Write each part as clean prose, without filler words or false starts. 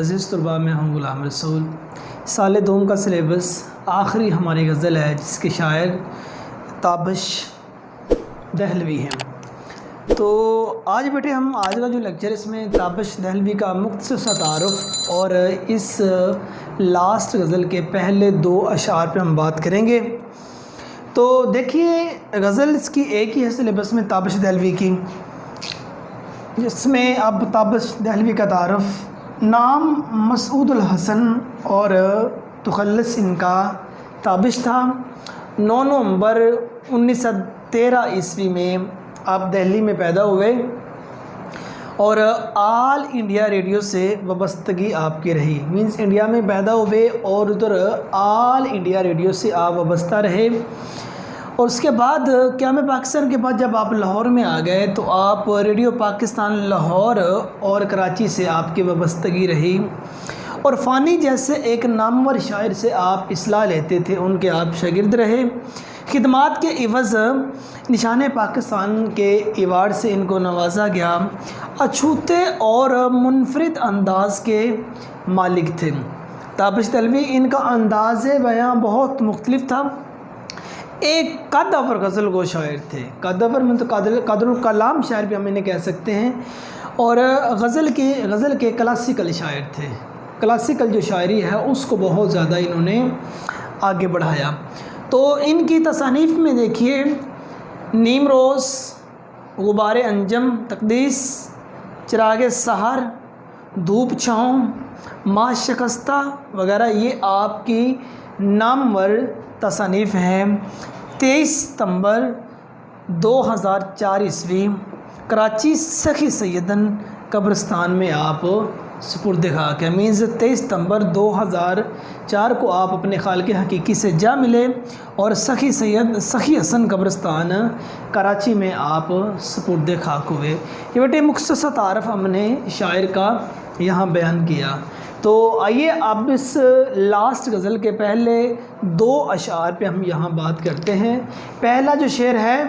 عزیز طلباء، میں ہوں غلام رسول۔ سال دوم کا سلیبس آخری ہماری غزل ہے جس کے شاعر تابش دہلوی ہیں۔ تو آج بیٹے ہم آج کا جو لیکچر اس میں تابش دہلوی کا مختصر سا تعارف اور اس لاسٹ غزل کے پہلے 2 اشعار پہ ہم بات کریں گے۔ تو دیکھیے غزل اس کی ایک ہی ہے سلیبس میں تابش دہلوی کی، جس میں اب تابش دہلوی کا تعارف، نام مسعود الحسن اور تخلص ان کا تابش تھا۔ 9 نومبر 1913 عیسوی میں آپ دہلی میں پیدا ہوئے اور آل انڈیا ریڈیو سے وابستگی آپ کی رہی، مینس انڈیا میں پیدا ہوئے اور ادھر آل انڈیا ریڈیو سے آپ وابستہ رہے۔ اور اس کے بعد قیام پاکستان کے بعد جب آپ لاہور میں آ گئے تو آپ ریڈیو پاکستان لاہور اور کراچی سے آپ کی وابستگی رہی، اور فانی جیسے ایک نامور شاعر سے آپ اصلاح لیتے تھے، ان کے آپ شاگرد رہے۔ خدمات کے عوض نشان پاکستان کے ایوارڈ سے ان کو نوازا گیا۔ اچھوتے اور منفرد انداز کے مالک تھے تابش دہلوی۔ ان کا انداز بیاں بہت مختلف تھا۔ ایک قدور غزل گو شاعر تھے، قدور میں تو قدر الکلام شاعر بھی ہم انہیں کہہ سکتے ہیں، اور غزل کے کلاسیکل شاعر تھے۔ کلاسیکل جو شاعری ہے اس کو بہت زیادہ انہوں نے آگے بڑھایا۔ تو ان کی تصانیف میں دیکھیے نیم روز، غبار انجم، تقدیس، چراغ سحر، دھوپ چھاؤں، ماہ شکستہ وغیرہ، یہ آپ کی نامور تصانیف ہیں۔ 23 ستمبر 2004 عیسوی کراچی سخی سیدن قبرستان میں آپ سپرد خاک ہیں، مینز 23 ستمبر 2004 کو آپ اپنے خالق حقیقی سے جا ملے اور سخی حسن قبرستان کراچی میں آپ سپرد خاک ہوئے۔ یہ بیٹے مختصر تعارف ہم نے شاعر کا یہاں بیان کیا۔ تو آئیے اب اس لاسٹ غزل کے پہلے 2 اشعار پہ ہم یہاں بات کرتے ہیں۔ پہلا جو شعر ہے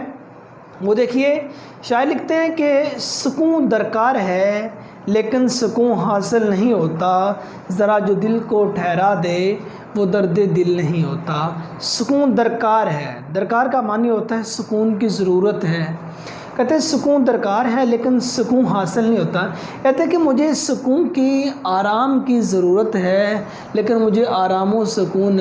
وہ دیکھیے، شاعر لکھتے ہیں کہ سکون درکار ہے لیکن سکون حاصل نہیں ہوتا، ذرا جو دل کو ٹھہرا دے وہ درد دل نہیں ہوتا۔ سکون درکار ہے، درکار کا معنی ہوتا ہے سکون کی ضرورت ہے۔ کہتے ہیں سکون درکار ہے لیکن سکون حاصل نہیں ہوتا۔ کہتے ہیں کہ مجھے سکون کی، آرام کی ضرورت ہے لیکن مجھے آرام و سکون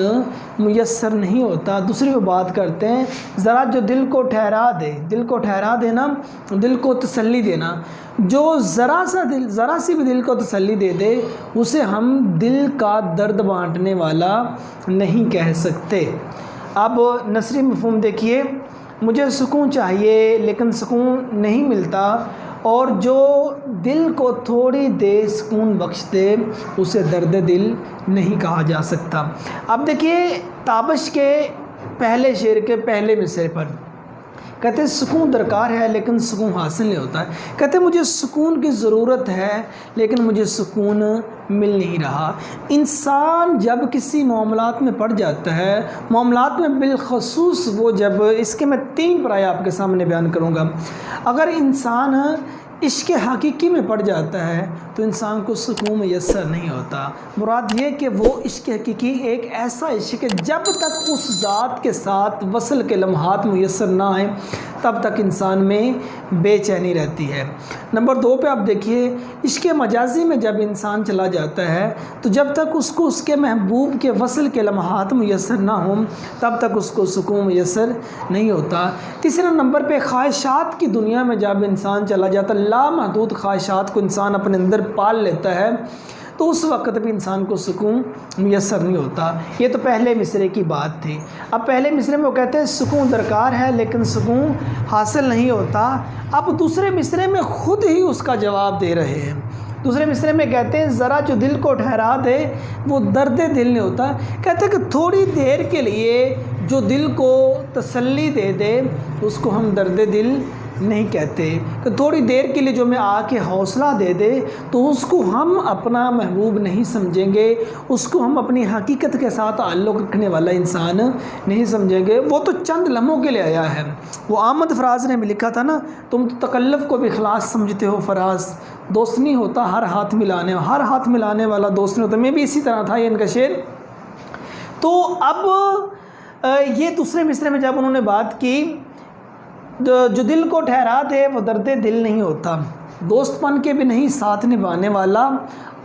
میسر نہیں ہوتا۔ دوسری وہ بات کرتے ہیں، ذرا جو دل کو ٹھہرا دے، دل کو ٹھہرا دینا، دل کو تسلی دینا، جو ذرا سی بھی دل کو تسلی دے دے اسے ہم دل کا درد بانٹنے والا نہیں کہہ سکتے۔ اب نثری مفہوم دیکھیے، مجھے سکون چاہیے لیکن سکون نہیں ملتا، اور جو دل کو تھوڑی دیر سکون بخش دے اسے درد دل نہیں کہا جا سکتا۔ اب دیکھیے تابش کے پہلے شعر کے پہلے مصرعے پر کہتے ہیں سکون درکار ہے لیکن سکون حاصل نہیں ہوتا ہے۔ کہتے ہیں مجھے سکون کی ضرورت ہے لیکن مجھے سکون مل نہیں رہا۔ انسان جب کسی معاملات میں پڑ جاتا ہے، معاملات میں بالخصوص وہ جب، اس کے میں 3 پرائے آپ کے سامنے بیان کروں گا۔ اگر انسان عشق حقیقی میں پڑ جاتا ہے تو انسان کو سکون میسر نہیں ہوتا۔ مراد یہ کہ وہ عشق حقیقی ایک ایسا عشق ہے جب تک اس ذات کے ساتھ وصل کے لمحات میسر نہ آئیں تب تک انسان میں بے چینی رہتی ہے۔ نمبر 2 پہ آپ دیکھیے، عشق مجازی میں جب انسان چلا جاتا ہے تو جب تک اس کو اس کے محبوب کے وصل کے لمحات میسر نہ ہوں تب تک اس کو سکون میسر نہیں ہوتا۔ تیسرا نمبر پہ خواہشات کی دنیا میں جب انسان چلا جاتا ہے، لامحدود خواہشات کو انسان اپنے اندر پال لیتا ہے، تو اس وقت بھی انسان کو سکون میسر نہیں ہوتا۔ یہ تو پہلے مصرعے کی بات تھی۔ اب پہلے مصرعے میں وہ کہتے ہیں سکون درکار ہے لیکن سکون حاصل نہیں ہوتا۔ اب دوسرے مصرعے میں خود ہی اس کا جواب دے رہے ہیں۔ دوسرے مصرعے میں کہتے ہیں ذرا جو دل کو ٹھہرا دے وہ درد دل نہیں ہوتا۔ کہتے ہیں کہ تھوڑی دیر کے لیے جو دل کو تسلی دے دے اس کو ہم درد دل نہیں کہتے، کہ تھوڑی دیر کے لیے جو میں آ کے حوصلہ دے دے تو اس کو ہم اپنا محبوب نہیں سمجھیں گے، اس کو ہم اپنی حقیقت کے ساتھ تعلق رکھنے والا انسان نہیں سمجھیں گے۔ وہ تو چند لمحوں کے لیے آیا ہے۔ وہ احمد فراز نے بھی لکھا تھا نا، تم تو تکلف کو بھی خلاص سمجھتے ہو فراز، دوست نہیں ہوتا ہر ہاتھ ملانے والا دوست نہیں ہوتا. میں بھی اسی طرح تھا، یہ ان کا شعر. تو اب یہ دوسرے مصرے میں جب انہوں نے بات کی، جو دل کو ٹھہرا دے وہ درد دل نہیں ہوتا، دوست پن کے بھی نہیں ساتھ نبھانے والا،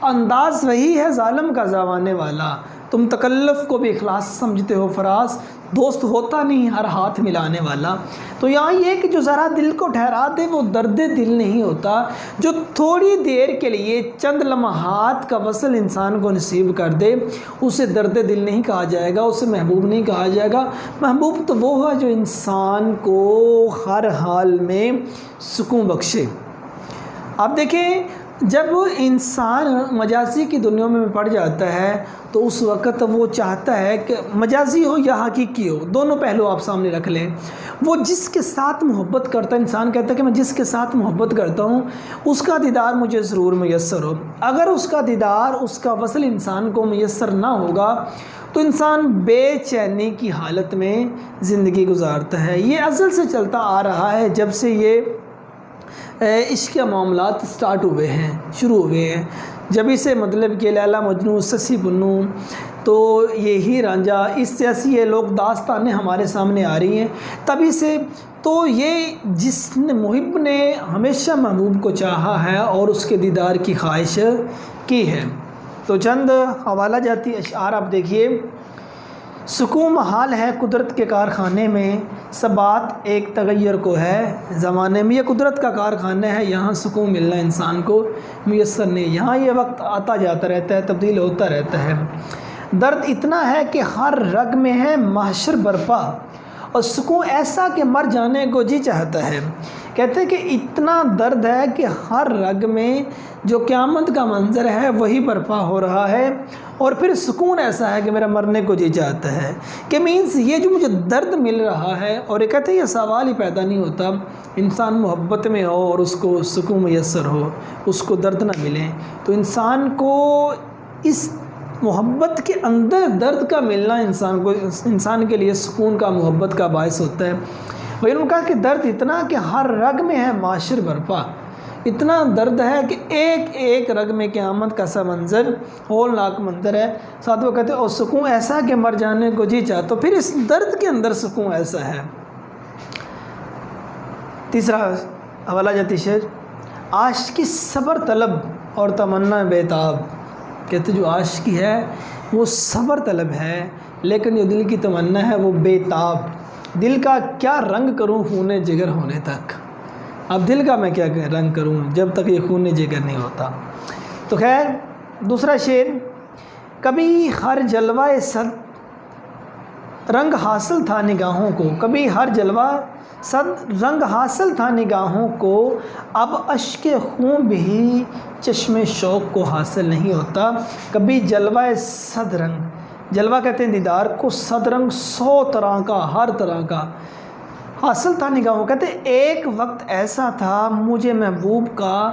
انداز وہی ہے ظالم کا زاوانے والا، تم تکلف کو بھی اخلاص سمجھتے ہو فراز، دوست ہوتا نہیں ہر ہاتھ ملانے والا. تو یہاں یہ کہ جو ذرا دل کو ٹھہرا دے وہ درد دل نہیں ہوتا، جو تھوڑی دیر کے لیے چند لمحات کا وصل انسان کو نصیب کر دے اسے درد دل نہیں کہا جائے گا، اسے محبوب نہیں کہا جائے گا. محبوب تو وہ ہے جو انسان کو ہر حال میں سکون بخشے. آپ دیکھیں جب انسان مجازی کی دنیا میں پڑ جاتا ہے تو اس وقت وہ چاہتا ہے کہ مجازی ہو یا حقیقی ہو، دونوں پہلو آپ سامنے رکھ لیں. وہ جس کے ساتھ محبت کرتا ہے، انسان کہتا ہے کہ میں جس کے ساتھ محبت کرتا ہوں اس کا دیدار مجھے ضرور میسر ہو. اگر اس کا دیدار، اس کا وصل انسان کو میسر نہ ہوگا تو انسان بے چینی کی حالت میں زندگی گزارتا ہے. یہ ازل سے چلتا آ رہا ہے، جب سے یہ عشق کے معاملات شروع ہوئے ہیں. جبھی سے مطلب کہ لیلا مجنوں، سسی بنو، تو یہ ہی رانجھا، اس جیسی یہ لوگ داستانیں ہمارے سامنے آ رہی ہیں تبھی سے. تو یہ جس نے محب نے ہمیشہ محبوب کو چاہا ہے اور اس کے دیدار کی خواہش کی ہے. تو چند حوالہ جاتی اشعار آپ دیکھیے. سکون محال ہے قدرت کے کارخانے میں، ثبات ایک تغیر کو ہے زمانے میں. یہ قدرت کا کارخانہ ہے، یہاں سکون ملنا انسان کو میسر نہیں. یہاں یہ وقت آتا جاتا رہتا ہے، تبدیل ہوتا رہتا ہے. درد اتنا ہے کہ ہر رگ میں ہے محشر برپا، اور سکون ایسا کہ مر جانے کو جی چاہتا ہے. کہتے ہیں کہ اتنا درد ہے کہ ہر رگ میں جو قیامت کا منظر ہے وہی برپا ہو رہا ہے، اور پھر سکون ایسا ہے کہ میرا مرنے کو جی چاہتا ہے. کہ مینس یہ جو مجھے درد مل رہا ہے، اور یہ کہتے ہیں یہ سوال ہی پیدا نہیں ہوتا انسان محبت میں ہو اور اس کو سکون میسر ہو، اس کو درد نہ ملے. تو انسان کو اس محبت کے اندر درد کا ملنا انسان کے لیے سکون کا، محبت کا باعث ہوتا ہے. وہی انہوں نے کہا کہ درد اتنا کہ ہر رگ میں ہے معاشر برپا، اتنا درد ہے کہ ایک ایک رگ میں قیامت کا سا منظر، ہولناک منظر ہے. ساتھ وہ کہتے ہیں اور سکون ایسا کہ مر جانے کو جی چاہتا. تو پھر اس درد کے اندر سکون ایسا ہے. تیسرا حوالہ جاتی شعر، عاشقی صبر طلب اور تمنا بیتاب. کہتے جو عاشقی ہے وہ صبر طلب ہے، لیکن جو دل کی تمنا ہے وہ بیتاب. دل کا کیا رنگ کروں خون جگر ہونے تک. اب دل کا میں کیا رنگ کروں جب تک یہ خون جگر نہیں ہوتا. تو خیر دوسرا شعر، کبھی ہر جلوہ صد رنگ حاصل تھا نگاہوں کو، کبھی ہر جلوہ صد رنگ حاصل تھا نگاہوں کو، اب اشک خون بھی چشم شوق کو حاصل نہیں ہوتا. کبھی جلوہ صد رنگ، جلوہ کہتے ہیں دیدار کو، صد رنگ 100 طرح کا، ہر طرح کا حاصل تھا نگاہوں. کہتے ایک وقت ایسا تھا مجھے محبوب کا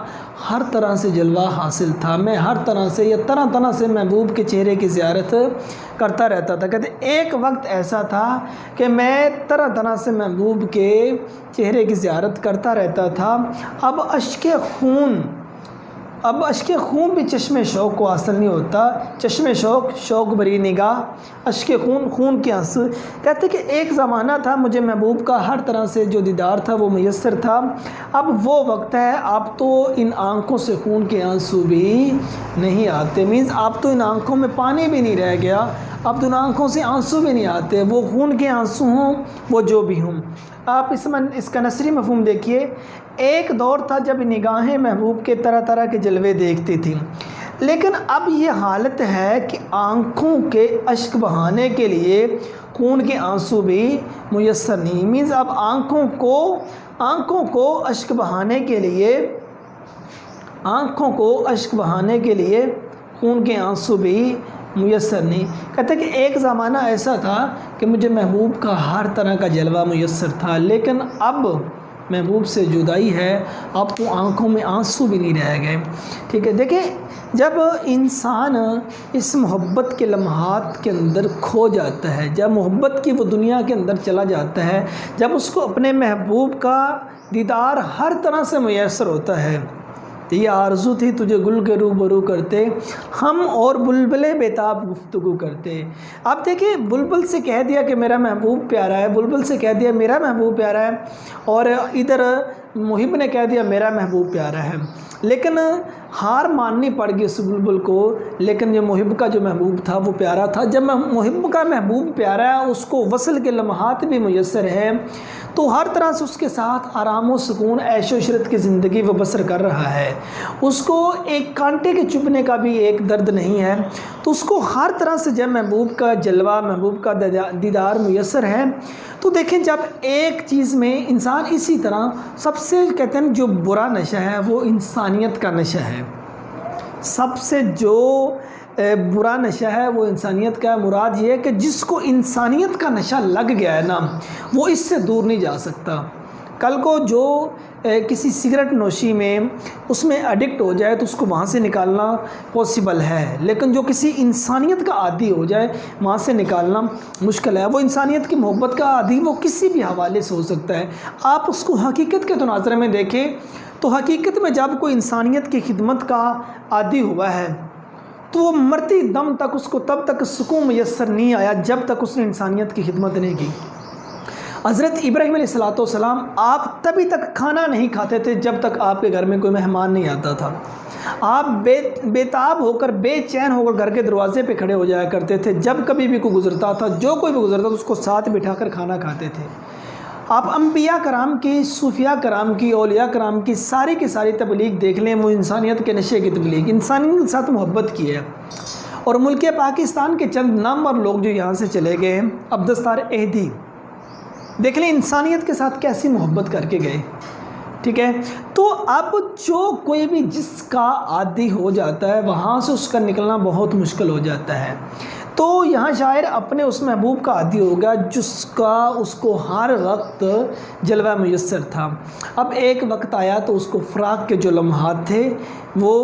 ہر طرح سے جلوہ حاصل تھا، میں ہر طرح سے یا طرح طرح سے محبوب کے چہرے کی زیارت کرتا رہتا تھا. کہتے ایک وقت ایسا تھا کہ میں طرح طرح سے محبوب کے چہرے کی زیارت کرتا رہتا تھا. اب اشک خون بھی چشم شوق کو حاصل نہیں ہوتا. چشم شوق بری نگاہ، اشک خون کے آنسو. کہتے کہ ایک زمانہ تھا مجھے محبوب کا ہر طرح سے جو دیدار تھا وہ میسر تھا، اب وہ وقت ہے اب تو ان آنکھوں سے خون کے آنسو بھی نہیں آتے. مینز اب تو ان آنکھوں میں پانی بھی نہیں رہ گیا، اب تو ان آنکھوں سے آنسو بھی نہیں آتے، وہ خون کے آنسو ہوں وہ جو بھی ہوں. آپ اس کا نثری مفہوم دیکھیے. ایک دور تھا جب نگاہیں محبوب کے طرح طرح کے جلوے دیکھتی تھیں، لیکن اب یہ حالت ہے کہ آنکھوں کے اشک بہانے کے لیے خون کے آنسو بھی میسر نہیں. مینز اب آنکھوں کو اشک بہانے کے لیے خون کے آنسو بھی میسر نہیں. کہتے کہ ایک زمانہ ایسا تھا کہ مجھے محبوب کا ہر طرح کا جلوہ میسر تھا، لیکن اب محبوب سے جدائی ہے، اب تو آنکھوں میں آنسو بھی نہیں رہ گئے. ٹھیک ہے. دیکھیں جب انسان اس محبت کے لمحات کے اندر کھو جاتا ہے، جب محبت کی وہ دنیا کے اندر چلا جاتا ہے، جب اس کو اپنے محبوب کا دیدار ہر طرح سے میسر ہوتا ہے، یہ آرزو تھی تجھے گل کے روبرو کرتے ہم اور بلبلے بیتاب گفتگو کرتے۔ اب دیکھیں بلبل سے کہہ دیا کہ میرا محبوب پیارا ہے، بلبل سے کہہ دیا میرا محبوب پیارا ہے، اور ادھر محب نے کہہ دیا میرا محبوب پیارا ہے، لیکن ہار ماننی پڑ گئی اس بلبل کو۔ لیکن یہ محب کا جو محبوب تھا وہ پیارا تھا۔ جب محب کا محبوب پیارا ہے، اس کو وصل کے لمحات بھی میسر ہے، تو ہر طرح سے اس کے ساتھ آرام و سکون، عیش و عشرت کی زندگی وہ بسر کر رہا ہے، اس کو ایک کانٹے کے چبھنے کا بھی ایک درد نہیں ہے، تو اس کو ہر طرح سے جب محبوب کا جلوہ، محبوب کا دیدار میسر ہے، تو دیکھیں جب ایک چیز میں انسان اسی طرح سب سے کہتے ہیں جو برا نشہ ہے وہ انسانیت کا نشہ ہے، سب سے جو برا نشہ ہے وہ انسانیت کا ہے۔ مراد یہ ہے کہ جس کو انسانیت کا نشہ لگ گیا ہے نا، وہ اس سے دور نہیں جا سکتا۔ کل کو جو کسی سگریٹ نوشی میں اس میں ایڈکٹ ہو جائے تو اس کو وہاں سے نکالنا پاسبل ہے، لیکن جو کسی انسانیت کا عادی ہو جائے وہاں سے نکالنا مشکل ہے۔ وہ انسانیت کی محبت کا عادی وہ کسی بھی حوالے سے ہو سکتا ہے۔ آپ اس کو حقیقت کے تناظر میں دیکھیں تو حقیقت میں جب کوئی انسانیت کی خدمت کا عادی ہوا ہے تو وہ مرتی دم تک اس کو تب تک سکون میسر نہیں آیا جب تک اس نے انسانیت کی خدمت نہیں کی۔ حضرت ابراہیم علیہ السلام آپ تبھی تک کھانا نہیں کھاتے تھے جب تک آپ کے گھر میں کوئی مہمان نہیں آتا تھا۔ آپ بیتاب ہو کر، بے چین ہو کر گھر کے دروازے پہ کھڑے ہو جایا کرتے تھے، جب کبھی بھی کوئی گزرتا تھا، جو کوئی بھی گزرتا تھا اس کو ساتھ بٹھا کر کھانا کھاتے تھے۔ آپ انبیاء کرام کی، صوفیاء کرام کی، اولیاء کرام کی ساری کی ساری تبلیغ دیکھ لیں، وہ انسانیت کے نشے کی تبلیغ، انسانیت کے ساتھ محبت کی ہے۔ اور ملک پاکستان کے چند نامور لوگ جو یہاں سے چلے گئے ہیں، عبدالستار اہدی، دیکھ لیں انسانیت کے ساتھ کیسی محبت کر کے گئے، ٹھیک ہے۔ تو اب جو کوئی بھی جس کا عادی ہو جاتا ہے وہاں سے اس کا نکلنا بہت مشکل ہو جاتا ہے۔ تو یہاں شاعر اپنے اس محبوب کا عادی ہو گیا جس کا اس کو ہر وقت جلوہ میسر تھا۔ اب ایک وقت آیا تو اس کو فراق کے جو لمحات تھے وہ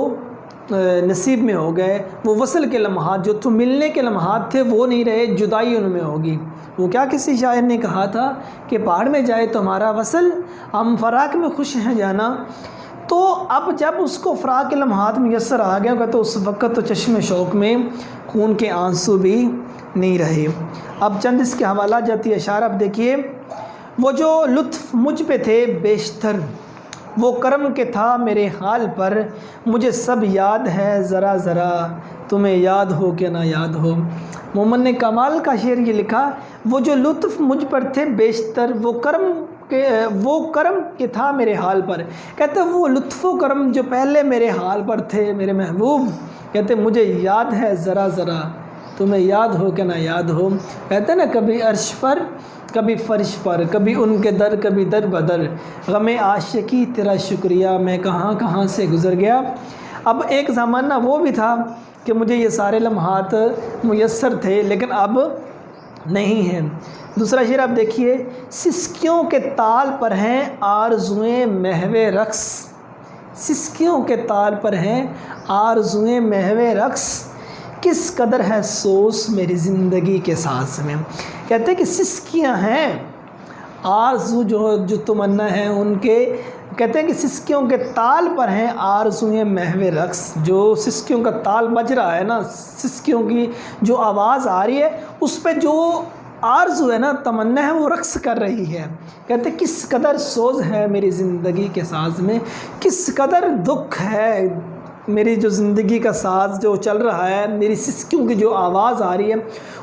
نصیب میں ہو گئے، وہ وصل کے لمحات جو تو ملنے کے لمحات تھے وہ نہیں رہے، جدائی ان میں ہوگی۔ وہ کیا کسی شاعر نے کہا تھا کہ پہاڑ میں جائے تو ہمارا وصل، ہم فراق میں خوش ہیں جانا۔ تو اب جب اس کو فراق کے لمحات میسر آ گیا تو اس وقت تو چشم شوق میں خون کے آنسو بھی نہیں رہے۔ اب چند اس کے حوالہ جاتی اشعار اب دیکھیے۔ وہ جو لطف مجھ پہ تھے بیشتر، وہ کرم کے تھا میرے حال پر، مجھے سب یاد ہے ذرا ذرا، تمہیں یاد ہو کہ نہ یاد ہو۔ مومن نے کمال کا شعر یہ لکھا، وہ جو لطف مجھ پر تھے بیشتر، وہ کرم کے تھا میرے حال پر۔ کہتے وہ لطف و کرم جو پہلے میرے حال پر تھے میرے محبوب، کہتے مجھے یاد ہے ذرا ذرا، تمہیں یاد ہو کہ نہ یاد ہو۔ کہتے نا کبھی عرش پر کبھی فرش پر، کبھی ان کے در کبھی در بدر، غم عاشقی تیرا شکریہ میں کہاں کہاں سے گزر گیا۔ اب ایک زمانہ وہ بھی تھا کہ مجھے یہ سارے لمحات میسر تھے لیکن اب نہیں ہیں۔ دوسرا شعر آپ دیکھیے، سسکیوں کے تال پر ہیں آرزوئیں محو رقص، سسکیوں کے تال پر ہیں آرزوئیں محو رقص، کس قدر ہے سوز میری زندگی کے ساز میں۔ کہتے ہیں کہ سسکیاں ہیں، آرزو جو تمنا ہے ان کے، کہتے ہیں کہ سسکیوں کے تال پر ہیں آرزوئیں محو رقص، جو سسکیوں کا تال بج رہا ہے نا، سسکیوں کی جو آواز آ رہی ہے اس پہ جو آرزو ہے نا، تمنا ہے، وہ رقص کر رہی ہے۔ کہتے ہیں کس قدر سوز ہے میری زندگی کے ساز میں، کس قدر دکھ ہے میری جو زندگی کا ساز جو چل رہا ہے، میری سسکیوں کی جو آواز آ رہی ہے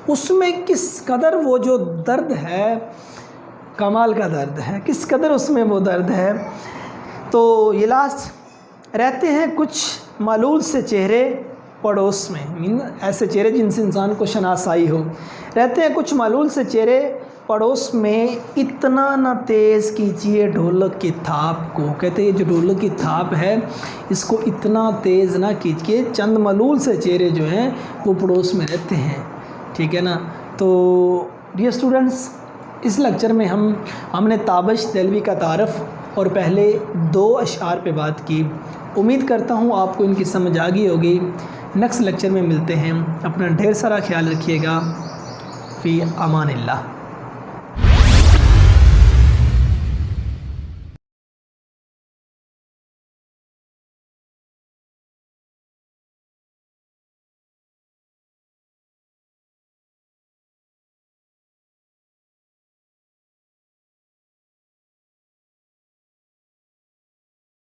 اس میں کس قدر وہ جو درد ہے، کمال کا درد ہے، کس قدر اس میں وہ درد ہے۔ تو یہ لاسٹ، رہتے ہیں کچھ معلول سے چہرے پڑوس میں، ایسے چہرے جن سے انسان کو شناسائی ہو، رہتے ہیں کچھ معلول سے چہرے پڑوس میں، اتنا نہ تیز کیجیے ڈھولک کی تھاپ کو۔ کہتے ہیں یہ جو ڈھولک کی تھاپ ہے اس کو اتنا تیز نہ کیجیے، چند معلول سے چہرے جو ہیں وہ پڑوس میں رہتے ہیں، ٹھیک ہے نا۔ تو ڈیئر اسٹوڈنٹس، اس لیکچر میں ہم نے تابش دہلوی کا تعارف اور پہلے 2 اشعار پہ بات کی۔ امید کرتا ہوں آپ کو ان کی سمجھ آ گئی ہوگی۔ نیکسٹ لیکچر میں ملتے ہیں، اپنا ڈھیر سارا خیال رکھیے گا۔ فی امان اللہ۔